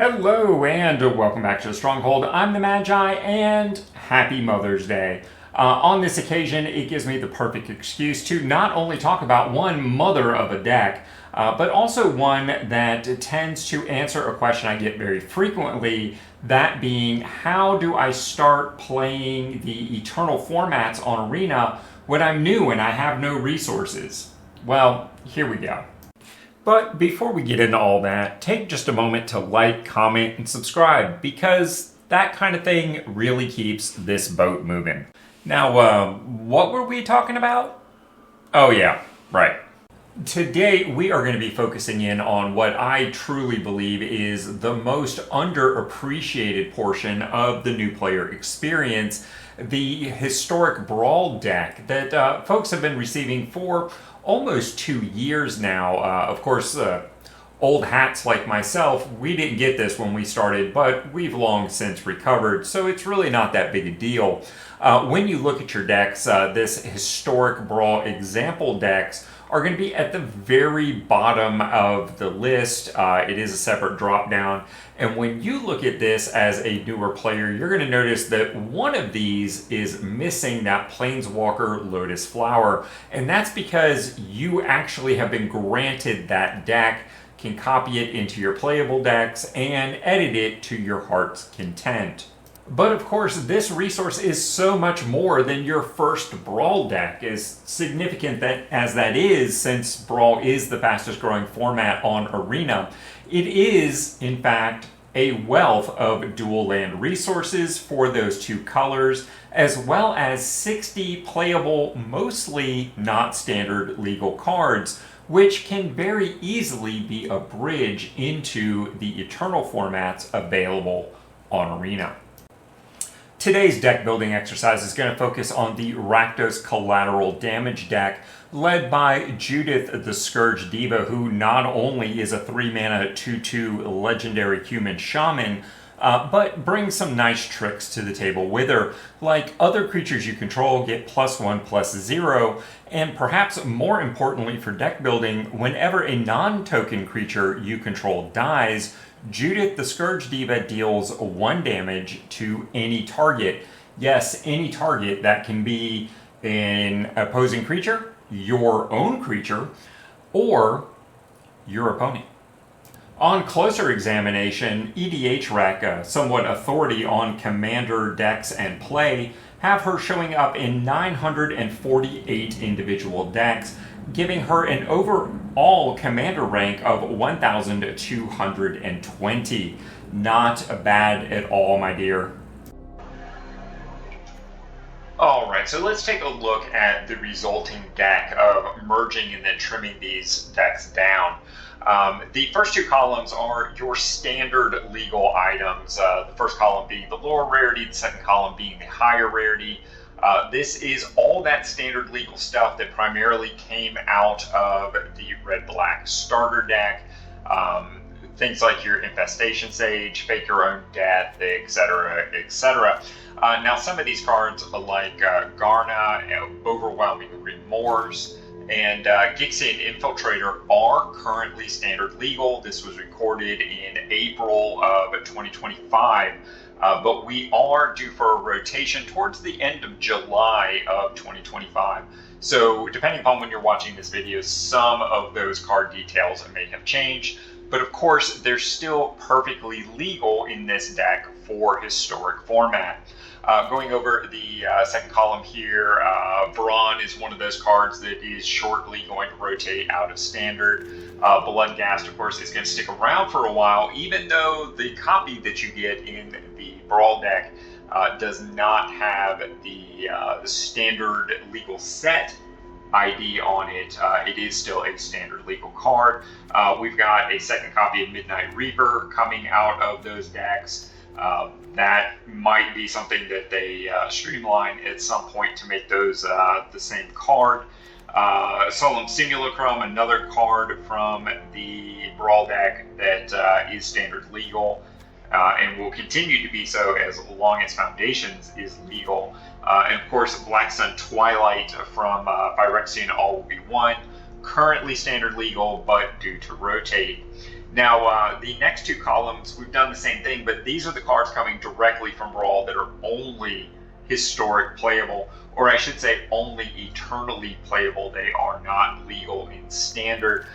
Hello and welcome back to the Stronghold. I'm the Magi and happy Mother's Day. On this occasion, it gives me the perfect excuse to not only talk about one mother of a deck, but also one that tends to answer a question I get very frequently, that being, how do I start playing the Eternal formats on Arena when I'm new and I have no resources? Well, here we go. But before we get into all that, take just a moment to like, comment, and subscribe, because that kind of thing really keeps this boat moving. Now, what were we talking about? Oh yeah, right. Today, we are going to be focusing in on what I truly believe is the most underappreciated portion of the new player experience, the historic Brawl deck that folks have been receiving for almost 2 years now. Of course, old hats like myself, we didn't get this when we started, but we've long since recovered, so it's really not that big a deal. When you look at your decks, this historic Brawl example decks are going to be at the very bottom of the list. It is a separate drop down. And when you look at this as a newer player, you're going to notice that one of these is missing that Planeswalker Lotus Flower. And that's because you actually have been granted that deck, can copy it into your playable decks, and edit it to your heart's content. But of course, this resource is so much more than your first Brawl deck, as significant as that is, since Brawl is the fastest growing format on Arena. It is, in fact, a wealth of dual land resources for those two colors, as well as 60 playable, mostly not standard legal cards, which can very easily be a bridge into the Eternal formats available on Arena. Today's deck building exercise is going to focus on the Rakdos Collateral damage deck led by Judith the Scourge Diva, who not only is a 3-mana 2/2 legendary human shaman, but brings some nice tricks to the table with her. Like other creatures you control get +1/+0, and perhaps more importantly for deck building, whenever a non-token creature you control dies, Judith the Scourge Diva deals 1 damage to any target. Yes, any target. That can be an opposing creature, your own creature, or your opponent. On closer examination, EDHREC, a somewhat authority on commander decks and play, have her showing up in 948 individual decks, giving her an overall commander rank of 1,220. Not bad at all, my dear. Alright, so let's take a look at the resulting deck of merging and then trimming these decks down. The first two columns are your standard legal items, the first column being the lower rarity, the second column being the higher rarity. This is all that standard legal stuff that primarily came out of the red-black starter deck. Things like your Infestation Sage, Fake Your Own Death, etc., etc. Now, some of these cards, like Garna, Overwhelming Remorse, and Gixian Infiltrator, are currently standard legal. This was recorded in April of 2025. But we are due for a rotation towards the end of July of 2025. So depending upon when you're watching this video, some of those card details may have changed. But of course, they're still perfectly legal in this deck for historic format. Going over the second column here, Brawn is one of those cards that is shortly going to rotate out of standard. Bloodghast, of course, is going to stick around for a while, even though the copy that you get in the Brawl deck does not have the standard legal set ID on it. It is still a standard legal card. We've got a second copy of Midnight Reaper coming out of those decks. That might be something that they streamline at some point to make those the same card. Solemn Simulacrum, another card from the Brawl deck that is standard legal. And will continue to be so as long as Foundations is legal. And of course, Black Sun Twilight from Phyrexian All Will Be One, currently standard legal, but due to rotate. Now, the next two columns, we've done the same thing, but these are the cards coming directly from Brawl that are only historic playable, or I should say only eternally playable. They are not legal in standard.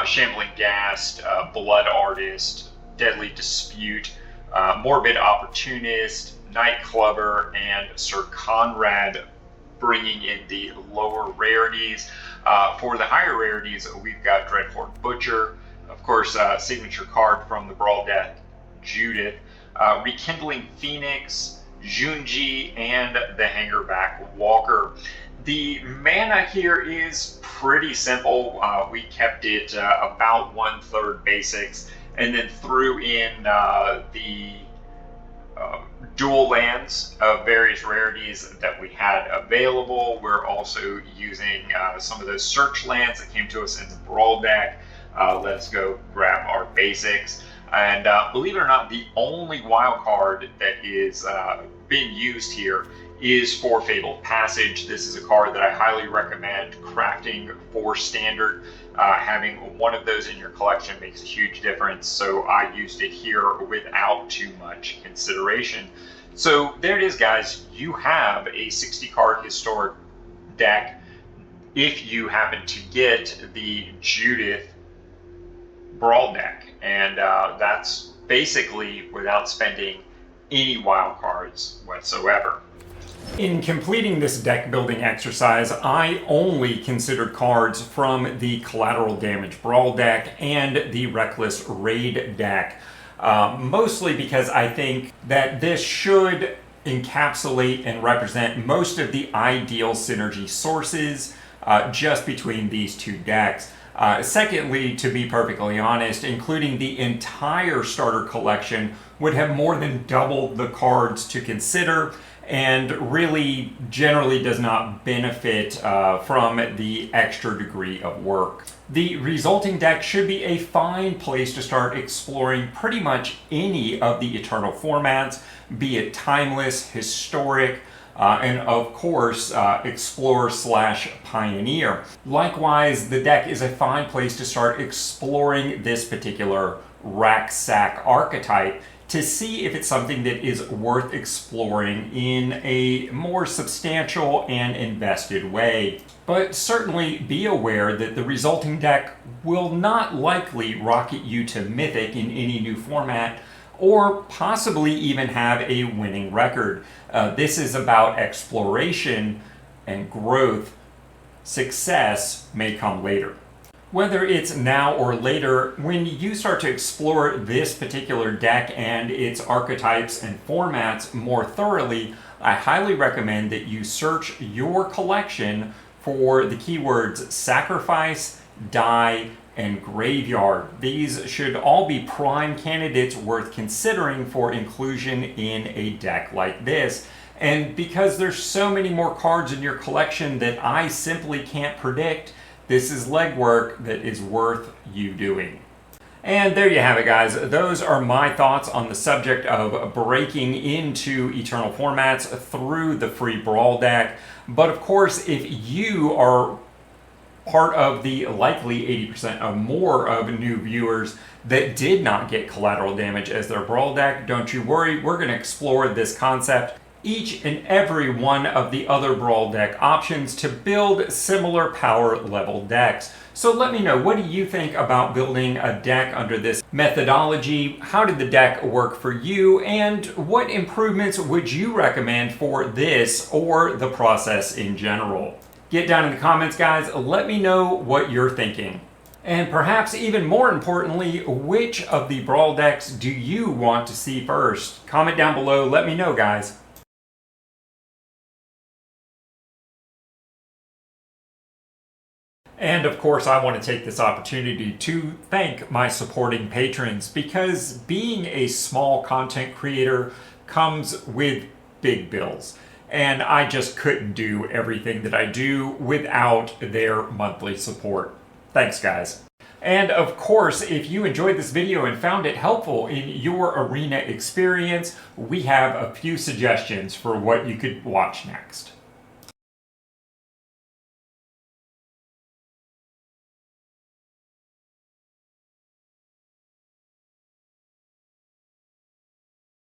Shambling Ghast, Blood Artist, Deadly Dispute, Morbid Opportunist, Nightclubber, and Sir Conrad, bringing in the lower rarities. For the higher rarities, we've got Dreadhorde Butcher, of course, signature card from the Brawl deck, Judith, Rekindling Phoenix, Junji, and the Hangerback Walker. The mana here is pretty simple. We kept it about 1/3 basics, and then threw in the dual lands of various rarities that we had available. We're also using some of those search lands that came to us in the Brawl deck. Let's go grab our basics. And believe it or not, the only wild card that is being used here is for Fabled Passage. This is a card that I highly recommend crafting for standard. Having one of those in your collection makes a huge difference, so I used it here without too much consideration. So there it is, guys. You have a 60 card historic deck if you happen to get the Judith Brawl deck, and that's basically without spending any wild cards whatsoever. In completing this deck building exercise, I only considered cards from the Collateral Damage Brawl deck and the Reckless Raid deck, mostly because I think that this should encapsulate and represent most of the ideal synergy sources just between these two decks. Secondly, to be perfectly honest, including the entire starter collection would have more than double the cards to consider, and really generally does not benefit from the extra degree of work. The resulting deck should be a fine place to start exploring pretty much any of the Eternal formats, be it timeless, historic, and of course, Explorer/Pioneer. Likewise, the deck is a fine place to start exploring this particular RakSac archetype to see if it's something that is worth exploring in a more substantial and invested way. But certainly be aware that the resulting deck will not likely rocket you to Mythic in any new format, or possibly even have a winning record. This is about exploration and growth. Success may come later. Whether it's now or later, when you start to explore this particular deck and its archetypes and formats more thoroughly, I highly recommend that you search your collection for the keywords sacrifice, die, and graveyard. These should all be prime candidates worth considering for inclusion in a deck like this. And because there's so many more cards in your collection that I simply can't predict, this is legwork that is worth you doing. And there you have it, guys. Those are my thoughts on the subject of breaking into Eternal formats through the free Brawl deck. But of course, if you are part of the likely 80% or more of new viewers that did not get Collateral Damage as their Brawl deck, don't you worry, we're going to explore this concept, each and every one of the other Brawl deck options to build similar power level decks. So let me know, what do you think about building a deck under this methodology? How did the deck work for you? And what improvements would you recommend for this or the process in general? Get down in the comments, guys. Let me know what you're thinking. And perhaps even more importantly, which of the Brawl decks do you want to see first? Comment down below. Let me know, guys. And of course, I want to take this opportunity to thank my supporting patrons, because being a small content creator comes with big bills. And I just couldn't do everything that I do without their monthly support. Thanks, guys. And of course, if you enjoyed this video and found it helpful in your arena experience, we have a few suggestions for what you could watch next.